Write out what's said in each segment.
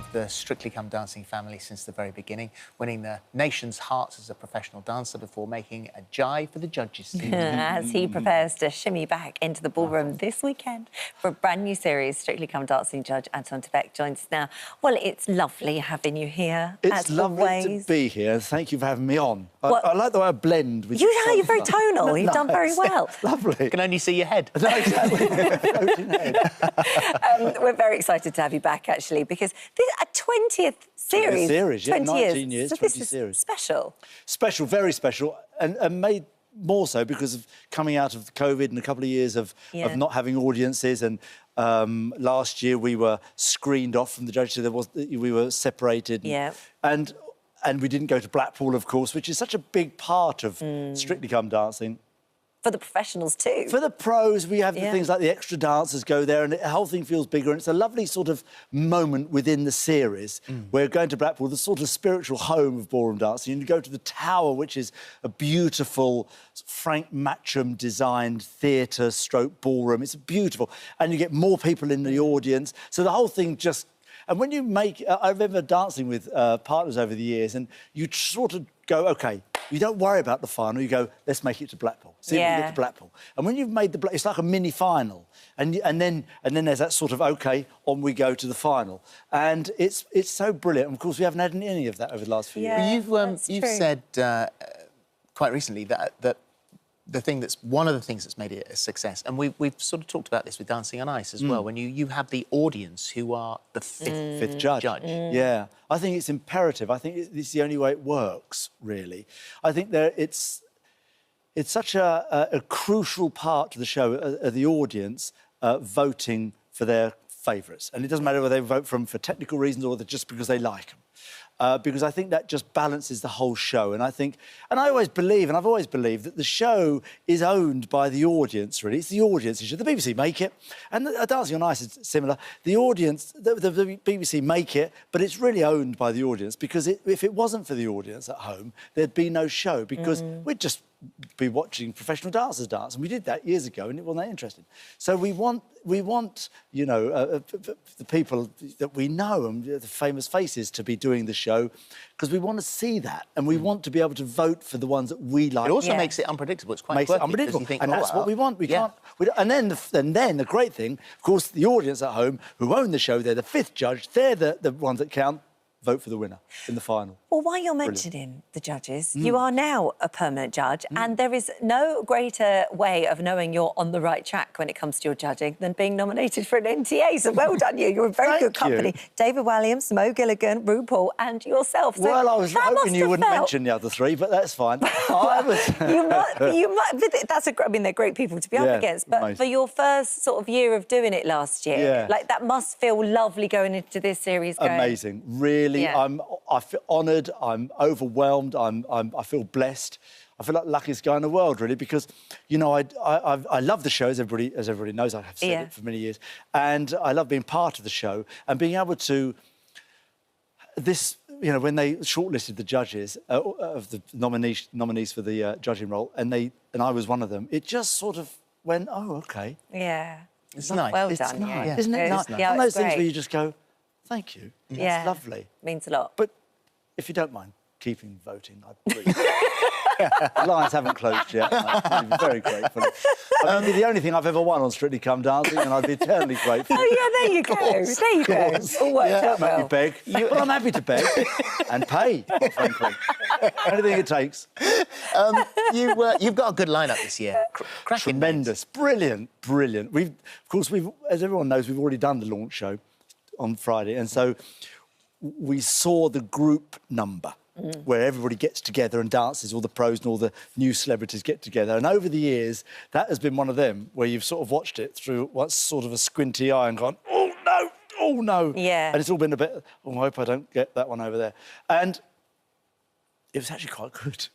of the Strictly Come Dancing family since the very beginning, winning the nation's hearts as a professional dancer before making a jive for the judges seat. As he prepares to shimmy back into the ballroom this weekend for a brand new series, Strictly Come Dancing judge Anton Du Beke joins us now. Well, it's lovely having you here. It's lovely to be here. Thank you for having me on. I like the way I blend with you're very tonal. You've done very well. Lovely. You can only see your head. No, exactly. We're very excited to have you back, actually, because this is a 20th series. 19 years, so 20 this is series. Special. Special, very special, and made more so because of coming out of COVID and a couple of years of not having audiences. And last year we were screened off from the judges, so we were separated. Yeah. And we didn't go to Blackpool, of course, which is such a big part of Strictly Come Dancing. For the professionals too. For the pros, we have the things like the extra dancers go there and the whole thing feels bigger, and it's a lovely sort of moment within the series. We're going to Blackpool, the sort of spiritual home of ballroom dancing, and you go to the Tower, which is a beautiful Frank Matcham designed theatre stroke ballroom. It's beautiful, and you get more people in the audience, so the whole thing just... And when you make... I remember dancing with partners over the years, and you sort of go, OK, you don't worry about the final, you go, let's make it to Blackpool. See if we can get to Blackpool. And when you've made the... It's like a mini-final. And then there's that sort of, OK, on we go to the final. And it's so brilliant. And, of course, we haven't had any of that over the last few years. You've said quite recently that one of the things that's made it a success, and we've sort of talked about this with Dancing on Ice as well, when you have the audience who are the fifth judge. Yeah, I think it's imperative. I think it's the only way it works, really. I think it's such a crucial part to the show, the audience voting for their favourites. And it doesn't matter whether they vote for technical reasons or just because they like them. Because I think that just balances the whole show. And I've always believed that the show is owned by the audience, really. It's the audience issue. The BBC make it, and Dancing on Ice is similar. The audience, the BBC make it, but it's really owned by the audience, because if it wasn't for the audience at home, there'd be no show, because we'd just be watching professional dancers dance, and we did that years ago, and it wasn't that interesting. So we want you know, the people that we know and the famous faces to be doing the show, because we want to see that, and we want to be able to vote for the ones that we like. It also makes it unpredictable. It's quite makes it unpredictable, and that's what we want. We can't. And then the great thing, of course, the audience at home who own the show, they're the fifth judge. They're the ones that count. Vote for the winner in the final. Well, while you're mentioning the judges, you are now a permanent judge, and there is no greater way of knowing you're on the right track when it comes to your judging than being nominated for an NTA. So well done, you. You're a very good company. David Walliams, Mo Gilligan, RuPaul, and yourself. So well, I was hoping you wouldn't mention the other three, but that's fine. You might. That's I mean, they're great people to be up against. But amazing. For your first sort of year of doing it last year, like that must feel lovely going into this series. Amazing, really. I feel honoured. I'm overwhelmed. I feel blessed. I feel like the luckiest guy in the world, really, because, you know, I love the show, as everybody knows. I have said it for many years, and I love being part of the show and being able to. You know, when they shortlisted the judges of the nominees for the judging role, and I was one of them, it just sort of went, oh, OK. Yeah, it's nice. Well it's done, nice. Isn't it nice? Yeah, one of those things where you just go, thank you. Yeah, that's lovely. Means a lot. But if you don't mind keeping voting, I'd really... The lines haven't closed yet. I'd be very grateful. I mean, the only thing I've ever won on Strictly Come Dancing, and I'd be eternally grateful. Oh, yeah, there you go. There you go. All worked out well. Make me beg. Well, I'm happy to beg and pay, frankly. Anything it takes. You've got a good lineup this year. Tremendous. Brilliant. Of course, as everyone knows, we've already done the launch show on Friday, and so we saw the group number where everybody gets together and dances, all the pros and all the new celebrities get together. And over the years, that has been one of them where you've sort of watched it through what's sort of a squinty eye and gone, oh, no, oh, no. Yeah. And it's all been a bit, oh, I hope I don't get that one over there. And it was actually quite good.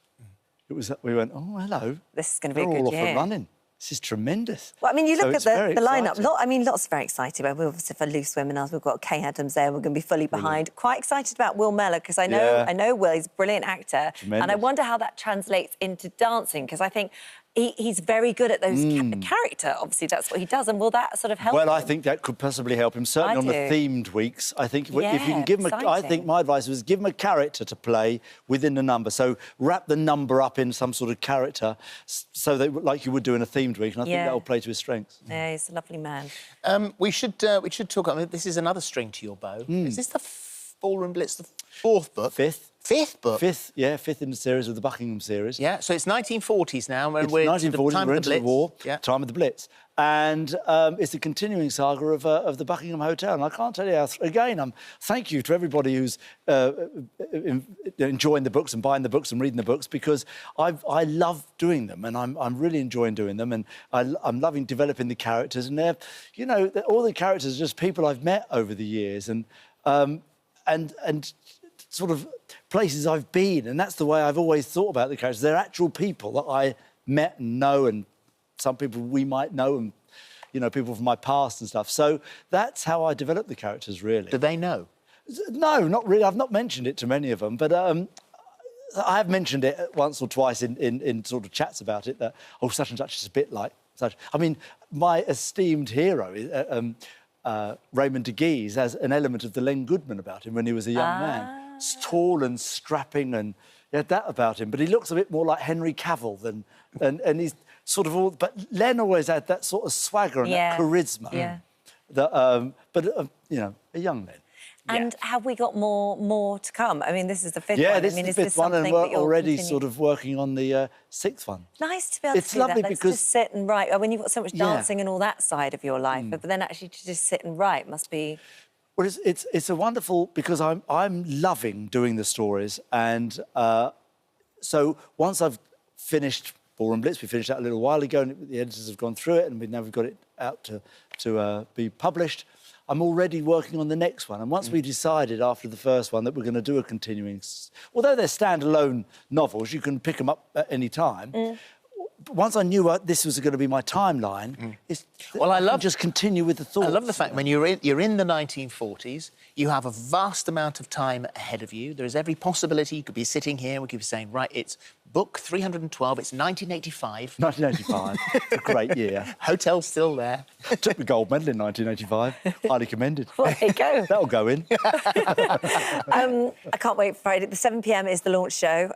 We went, oh, hello. This is going to be a good year. We're all off year. and running. This is tremendous. Well, I mean, you look at the lineup. I mean, lots very excited about. We're obviously for Loose Women. We've got Kay Adams there. We're going to be fully behind. Quite excited about Will Mellor, because I know Will. He's a brilliant actor, and I wonder how that translates into dancing, because I think he's very good at those character. Obviously, that's what he does. And will that sort of help Well, him? I think that could possibly help him, certainly on the themed weeks. I think if you can give him I think my advice was give him a character to play within the number. So wrap the number up in some sort of character so that, like you would do in a themed week, and I think that will play to his strengths. Yeah, he's a lovely man. We should talk about... This is another string to your bow. Is this the Ballroom Blitz, the fourth book? Fifth book? Fifth in the series of the Buckingham series. Yeah, so it's 1940s now, and it's we're 1940s, time we're of into the the Blitz. war, Yeah. time of the Blitz. And it's a continuing saga of the Buckingham Hotel. And I can't tell you how... Again, thank you to everybody who's enjoying the books and buying the books and reading the books, because I love doing them, and I'm really enjoying doing them, and I'm loving developing the characters. And they're, you know, all the characters are just people I've met over the years, and sort of places I've been, and that's the way I've always thought about the characters. They're actual people that I met and know, and some people we might know, and, you know, people from my past and stuff. So that's how I develop the characters, really. Do they know? No, not really. I've not mentioned it to many of them, but I have mentioned it once or twice in sort of chats about it, that, oh, such and such is a bit like such. I mean, my esteemed hero, Raymond de Guise, has an element of the Len Goodman about him when he was a young man. He's tall and strapping, and he had that about him. But he looks a bit more like Henry Cavill than... And he's sort of all... But Len always had that sort of swagger and that charisma. Yeah. That, you know, a young Len. And have we got more to come? I mean, this is the fifth one. Yeah, this I mean, is the fifth one, and we're already sort of working on the sixth one. Nice to be able to do lovely that. because... Let's just sit and write. I mean, you've got so much dancing and all that side of your life, but then actually to just sit and write must be... Well, it's a wonderful... Because I'm loving doing the stories, and so once I've finished Ballroom Blitz, we finished that a little while ago, and the editors have gone through it, and now we've got it out to be published. I'm already working on the next one, and once we decided after the first one that we're going to do a continuing... Although they're standalone novels, you can pick them up at any time. Once I knew this was going to be my timeline, I love just continue with the thoughts. I love the fact when you're in the 1940s, you have a vast amount of time ahead of you. There is every possibility you could be sitting here and we could be saying, right, it's book 312, it's 1985. 1985, it's a great year. Hotel's still there. Took the gold medal in 1985. Highly commended. Well, there you go. That'll go in. I can't wait for Friday. The 7 p.m. is the launch show.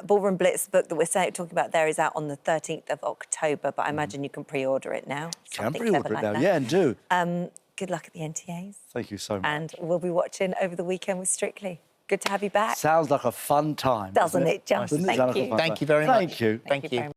Ballroom Blitz book that we're talking about there is out on the 13th of October, but I imagine you can pre-order it now. Can pre-order it now, yeah, and do. Good luck at the NTAs. Thank you so much. And we'll be watching over the weekend with Strictly. Good to have you back. Sounds like a fun time. Doesn't it, just? Thank you. Thank you very much. Thank you. Thank you.